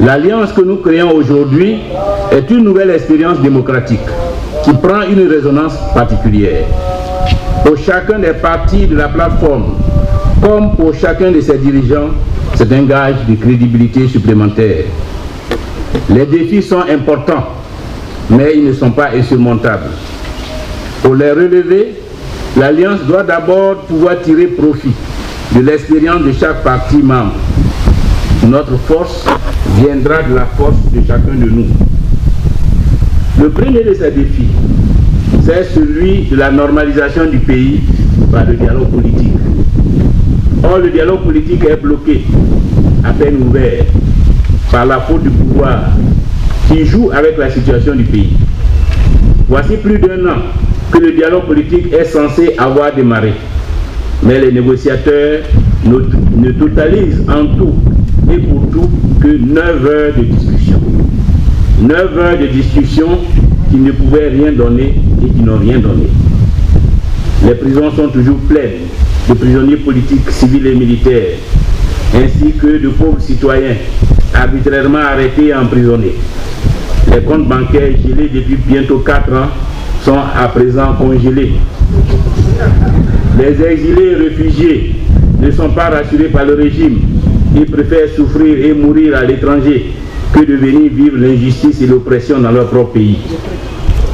L'alliance que nous créons aujourd'hui est une nouvelle expérience démocratique qui prend une résonance particulière. Pour chacun des partis de la plateforme, comme pour chacun de ses dirigeants, c'est un gage de crédibilité supplémentaire. Les défis sont importants, mais ils ne sont pas insurmontables. Pour les relever, l'Alliance doit d'abord pouvoir tirer profit de l'expérience de chaque parti membre. Notre force viendra de la force de chacun de nous. Le premier de ces défis, c'est celui de la normalisation du pays par le dialogue politique. Or, le dialogue politique est bloqué, à peine ouvert, par la faute du pouvoir qui joue avec la situation du pays. Voici plus d'1 an que le dialogue politique est censé avoir démarré. Mais les négociateurs ne totalisent en tout et pour tout que 9 heures de discussion. 9 heures de discussion qui ne pouvaient rien donner et qui n'ont rien donné. Les prisons sont toujours pleines de prisonniers politiques, civils et militaires, ainsi que de pauvres citoyens arbitrairement arrêtés et emprisonnés. Les comptes bancaires gelés depuis bientôt 4 ans sont à présent congelés. Les exilés et réfugiés ne sont pas rassurés par le régime. Ils préfèrent souffrir et mourir à l'étranger que de venir vivre l'injustice et l'oppression dans leur propre pays.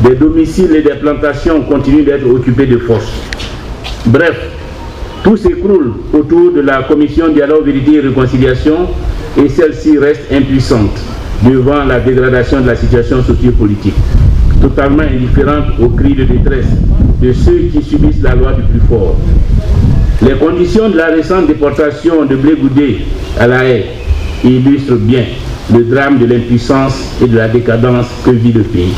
Des domiciles et des plantations continuent d'être occupés de force. Bref, tout s'écroule autour de la commission Dialogue, Vérité et Réconciliation et celle-ci reste impuissante devant la dégradation de la situation sociopolitique, totalement indifférente aux cris de détresse de ceux qui subissent la loi du plus fort. Les conditions de la récente déportation de Blé Goudé à La Haye illustrent bien le drame de l'impuissance et de la décadence que vit le pays.